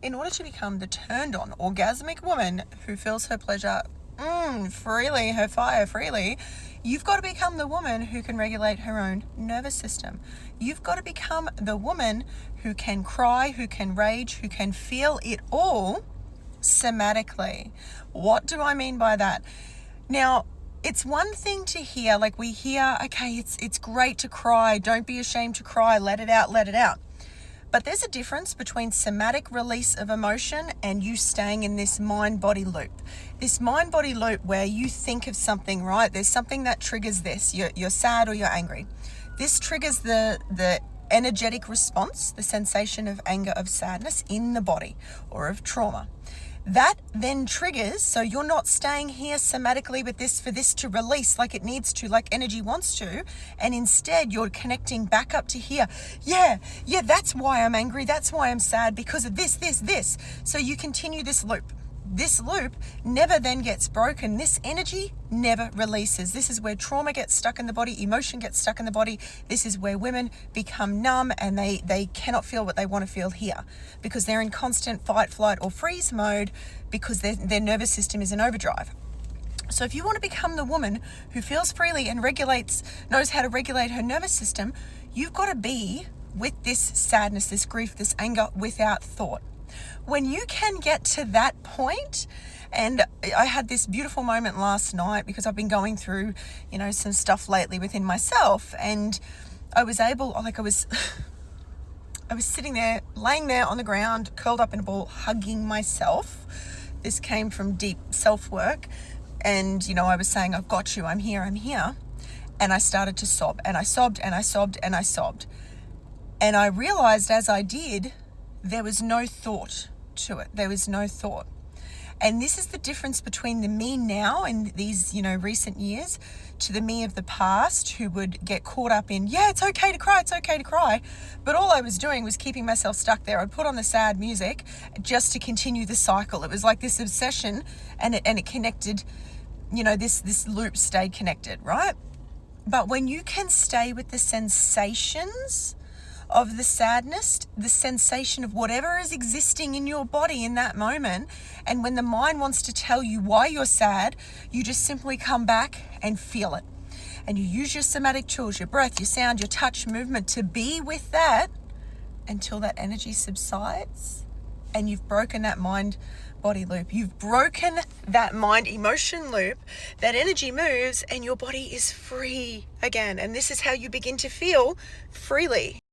in order to become the turned on orgasmic woman who feels her pleasure freely, her fire freely, you've got to become the woman who can regulate her own nervous system. You've got to become the woman who can cry, who can rage, who can feel it all somatically. What do I mean by that? Now, it's one thing to hear, like we hear, okay, it's great to cry, don't be ashamed to cry, let it out, let it out. But there's a difference between somatic release of emotion and you staying in this mind-body loop. This mind-body loop where you think of something, right? There's something that triggers this. You're sad or you're angry. This triggers the energetic response, the sensation of anger, of sadness in the body or of trauma. That then triggers, so you're not staying here somatically with this for this to release like it needs to, like energy wants to, and instead you're connecting back up to here. Yeah, that's why I'm angry, that's why I'm sad, because of this. So you continue this loop. This loop never then gets broken. This energy never releases. This is where trauma gets stuck in the body, emotion gets stuck in the body. This is where women become numb and they cannot feel what they want to feel here because they're in constant fight, flight, or freeze mode because their nervous system is in overdrive. So if you want to become the woman who feels freely and knows how to regulate her nervous system, you've got to be with this sadness, this grief, this anger without thought. When you can get to that point, and I had this beautiful moment last night because I've been going through, some stuff lately within myself, and I was sitting there, laying there on the ground, curled up in a ball, hugging myself. This came from deep self-work, and, I was saying, I've got you, I'm here. And I started to sob, and I sobbed, and I sobbed, and I sobbed. And I realized as I did, there was no thought to it. There was no thought. And this is the difference between the me now in these, recent years to the me of the past who would get caught up in, it's okay to cry. But all I was doing was keeping myself stuck there. I'd put on the sad music just to continue the cycle. It was like this obsession and it connected, this loop stayed connected, right? But when you can stay with the sensations of the sadness, the sensation of whatever is existing in your body in that moment. And when the mind wants to tell you why you're sad, you just simply come back and feel it. And you use your somatic tools, your breath, your sound, your touch, movement to be with that until that energy subsides and you've broken that mind-body loop. You've broken that mind-emotion loop, that energy moves and your body is free again. And this is how you begin to feel freely.